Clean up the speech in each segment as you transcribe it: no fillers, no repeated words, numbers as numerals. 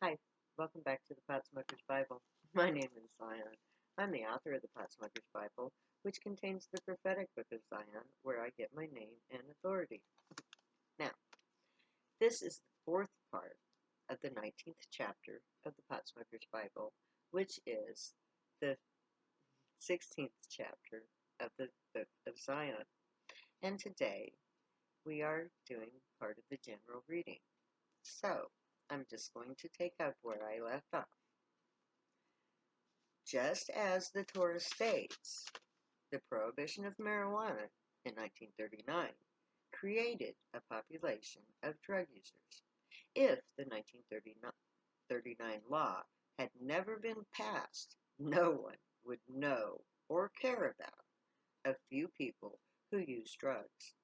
Hi, welcome back to the Potsmoker's Bible. My name is Zion. I'm the author of the Potsmoker's Bible, which contains the prophetic book of Zion, where I get my name and authority. Now, this is the fourth part of the 19th chapter of the Potsmoker's Bible, which is the 16th chapter of the book of Zion. And today, we are doing part of the general reading. So, I'm just going to take up where I left off. Just as the Torah states, the prohibition of marijuana in 1939 created a population of drug users. If the 1939 law had never been passed, no one would know or care about a few people who use drugs,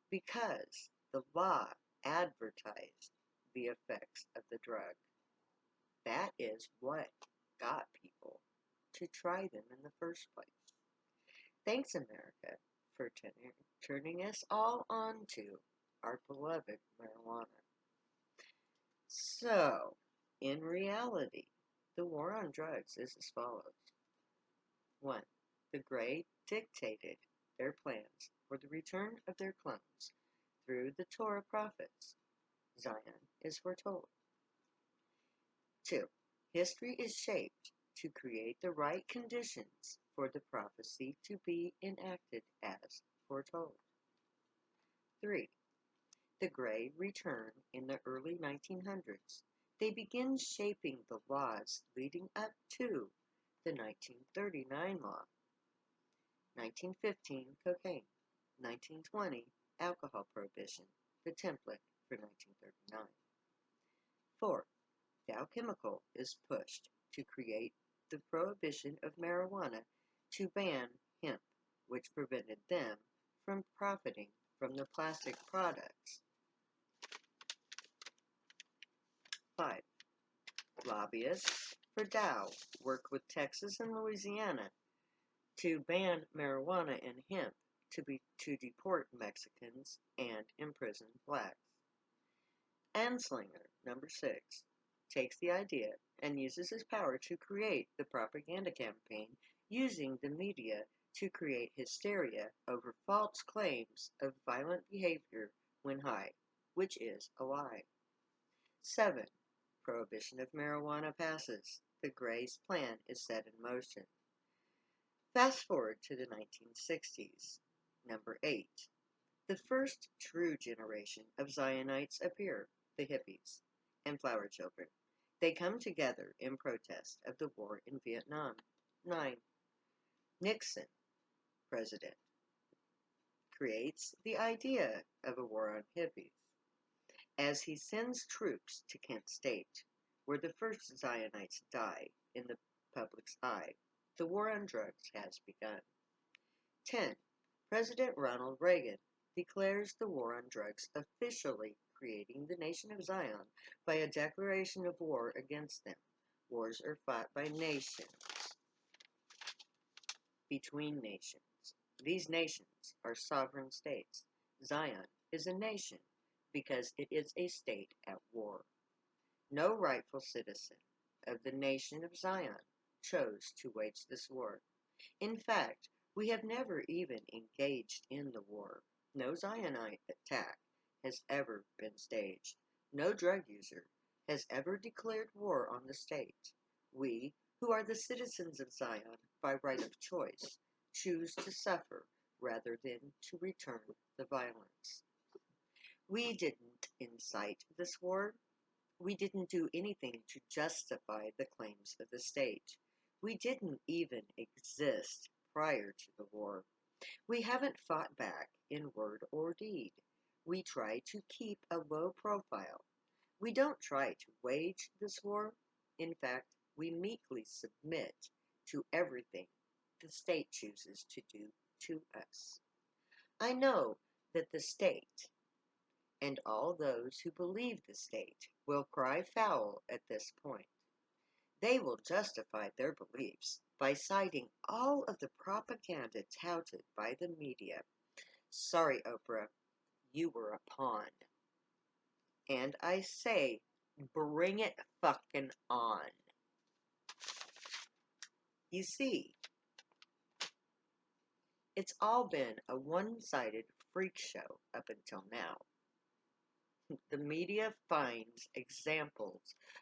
because the law advertised the effects of the drug. That is what got people to try them in the first place. Thanks, America, for turning us all on to our beloved marijuana. So, in reality, the war on drugs is as follows. 1. The Grey dictated their plans for the return of their clones through the Torah prophets. Zion is foretold. 2. History is shaped to create the right conditions for the prophecy to be enacted as foretold. 3. The Grey return in the early 1900s. They begin shaping the laws leading up to the 1939 law. 1915, cocaine. 1920, alcohol prohibition, the template for 1939. 4. Dow Chemical is pushed to create the prohibition of marijuana to ban hemp, which prevented them from profiting from the plastic products. 5. Lobbyists for Dow work with Texas and Louisiana to ban marijuana and hemp to deport Mexicans and imprison blacks. Anslinger, number 6, takes the idea and uses his power to create the propaganda campaign using the media to create hysteria over false claims of violent behavior when high, which is a lie. 7. Prohibition of marijuana passes. The Greys' plan is set in motion. Fast forward to the 1960s. Number 8. The first true generation of Zionites appear, the hippies and flower children. They come together in protest of the war in Vietnam. 9. Nixon, president, creates the idea of a war on hippies as he sends troops to Kent State, where the first Zionites die in the public's eye. The war on drugs has begun. 10. President Ronald Reagan declares the war on drugs, officially creating the nation of Zion by a declaration of war against them. Wars are fought by nations, between nations. These nations are sovereign states. Zion is a nation because it is a state at war. No rightful citizen of the nation of Zion chose to wage this war. In fact, we have never even engaged in the war. No Zionite attack has ever been staged. No drug user has ever declared war on the state. We, who are the citizens of Zion by right of choice, choose to suffer rather than to return the violence. We didn't incite this war. We didn't do anything to justify the claims of the state. We didn't even exist prior to the war. We haven't fought back in word or deed. We try to keep a low profile. We don't try to wage this war. In fact, we meekly submit to everything the state chooses to do to us. I know that the state and all those who believe the state will cry foul at this point. They will justify their beliefs by citing all of the propaganda touted by the media. Sorry, Oprah, you were a pawn. And I say Bring it fucking on. You see, it's all been a one-sided freak show up until now. The media finds examples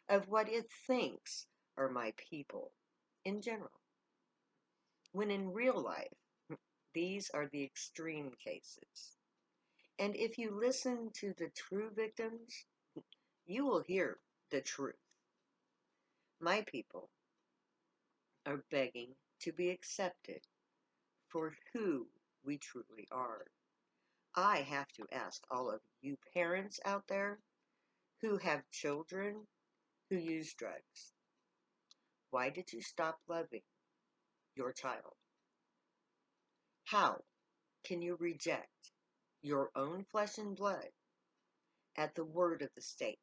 of what it thinks are my people in general, when in real life, these are the extreme cases. And if you listen to the true victims, you will hear the truth. My people are begging to be accepted for who we truly are. I have to ask all of you parents out there who have children who use drugs, why did you stop loving your child? How can you reject your own flesh and blood at the word of the state?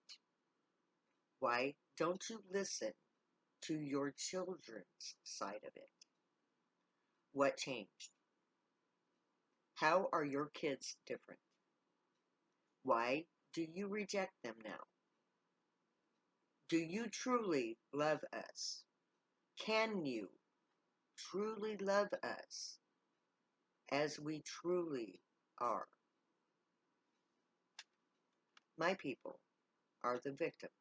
Why don't you listen to your children's side of it? What changed? How are your kids different? Why do you reject them now? Do you truly love us? Can you truly love us as we truly are? My people are the victims.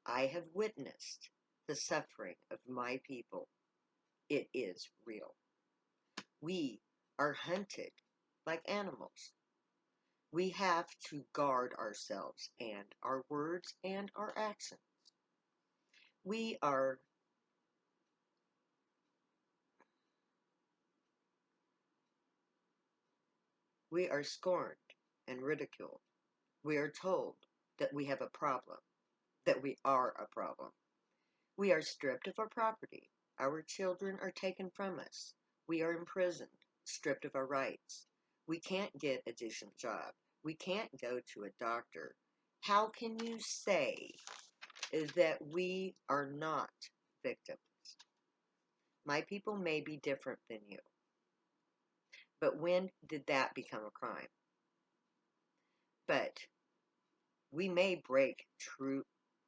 I have witnessed the suffering of my people. It is real. We are hunted like animals. We have to guard ourselves and our words and our actions. We are scorned and ridiculed. We are told that we have a problem, that we are a problem. We are stripped of our property. Our children are taken from us. We are imprisoned, stripped of our rights. We can't get a decent job. We can't go to a doctor. How can you say that we are not victims? My people may be different than you, but when did that become a crime? But we may break true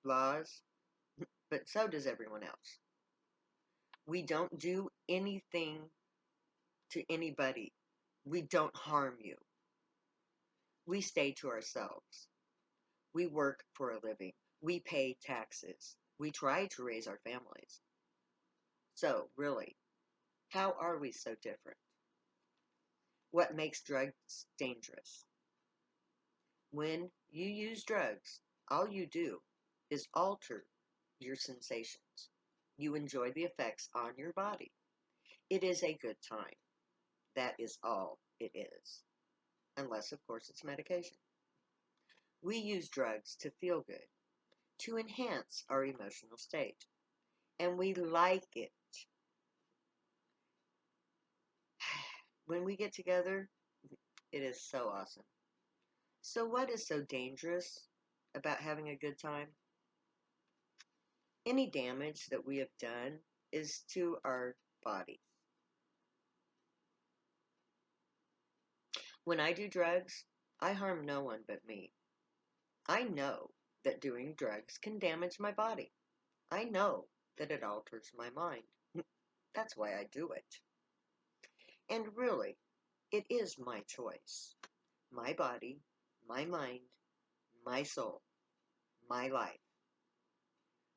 laws, but so does everyone else. We don't do anything to anybody. We don't harm you. We stay to ourselves. We work for a living. We pay taxes. We try to raise our families. So, really, how are we so different? What makes drugs dangerous? When you use drugs, all you do is alter your sensations. You enjoy the effects on your body. It is a good time. That is all it is. Unless, of course, it's medication. We use drugs to feel good, to enhance our emotional state, and we like it. When we get together, it is so awesome. So, what is so dangerous about having a good time? Any damage that we have done is to our bodies. When I do drugs, I harm no one but me. I know that doing drugs can damage my body. I know that it alters my mind. That's why I do it. And really, it is my choice. My body, my mind, my soul, my life.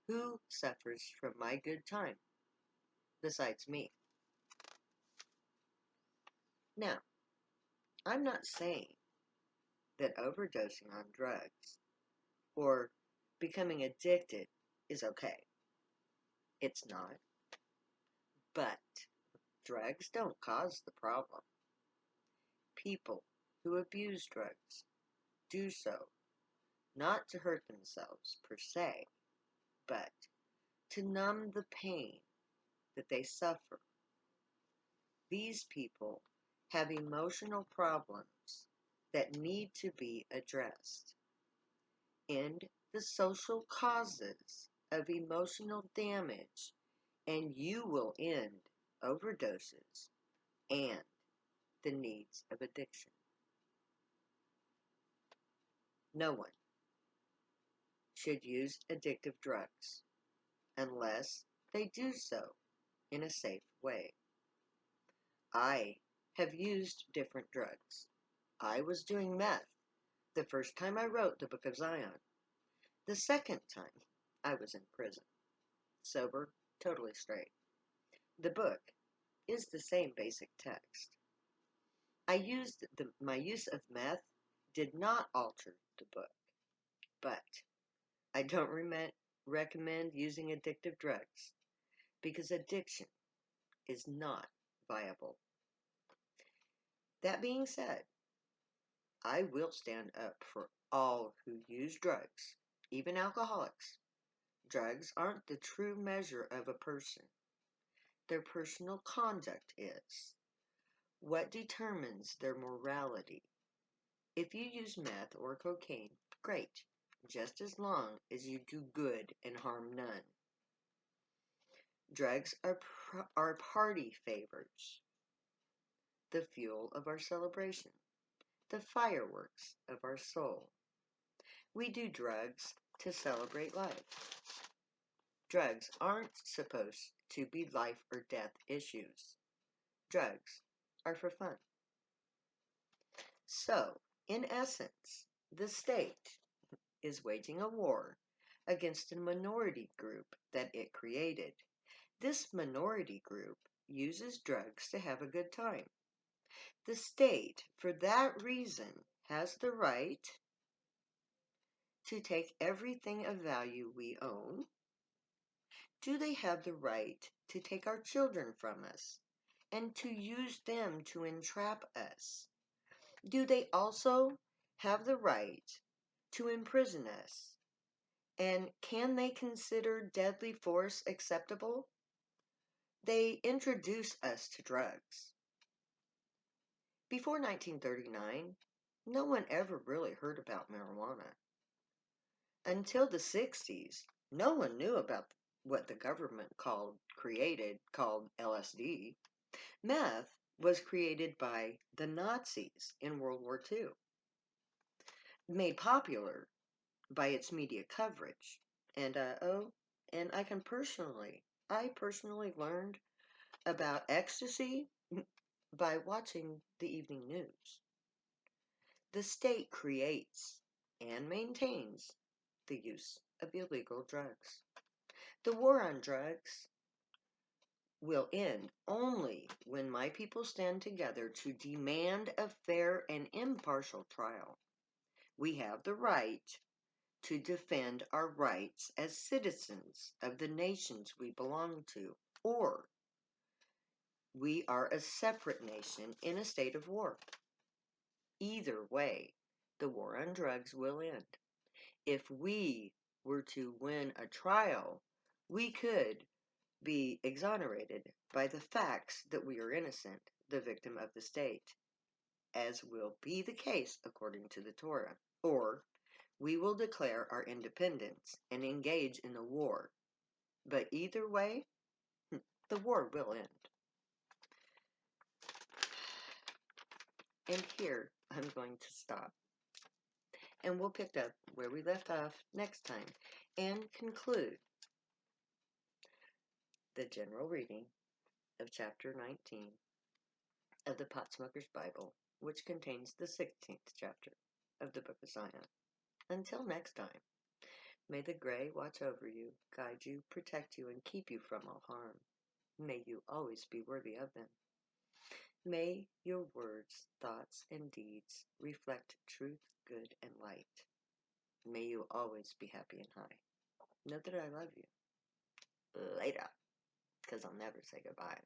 Who suffers from my good time besides me? Now, I'm not saying that overdosing on drugs or becoming addicted is okay. It's not. But drugs don't cause the problem. People who abuse drugs do so not to hurt themselves per se, but to numb the pain that they suffer. These people have emotional problems that need to be addressed. End the social causes of emotional damage, and you will end overdoses and the needs of addiction. No one should use addictive drugs unless they do so in a safe way. I have used different drugs. I was doing meth the first time I wrote the Book of Zion. The second time, I was in prison. Sober, totally straight. The book is the same basic text. My use of meth did not alter the book, but I don't recommend using addictive drugs because addiction is not viable. That being said, I will stand up for all who use drugs, even alcoholics. Drugs aren't the true measure of a person. Their personal conduct is. What determines their morality? If you use meth or cocaine, great, just as long as you do good and harm none. Drugs are party favors, the fuel of our celebration, the fireworks of our soul. We do drugs to celebrate life. Drugs aren't supposed to be life or death issues. Drugs are for fun. So, in essence, the state is waging a war against a minority group that it created. This minority group uses drugs to have a good time. The state, for that reason, has the right to take everything of value we own. Do they have the right to take our children from us and to use them to entrap us? Do they also have the right to imprison us? And can they consider deadly force acceptable? They introduce us to drugs. Before 1939, no one ever really heard about marijuana. Until the 60s, no one knew about what the government created called LSD. Meth was created by the Nazis in World War II, made popular by its media coverage. And I personally learned about ecstasy by watching the evening news. The state creates and maintains the use of illegal drugs. The war on drugs will end only when my people stand together to demand a fair and impartial trial. We have the right to defend our rights as citizens of the nations we belong to, or we are a separate nation in a state of war. Either way, the war on drugs will end. If we were to win a trial, we could be exonerated by the facts that we are innocent, the victim of the state, as will be the case according to the Torah. Or we will declare our independence and engage in a war. But either way, the war will end. And here I'm going to stop. And we'll pick up where we left off next time and conclude the general reading of chapter 19 of the Potsmoker's Bible, which contains the 16th chapter of the Book of Zion. Until next time, may the gray watch over you, guide you, protect you, and keep you from all harm. May you always be worthy of them. May your words, thoughts, and deeds reflect truth, good, and light. May you always be happy and high. Know that I love you. Later, because I'll never say goodbye.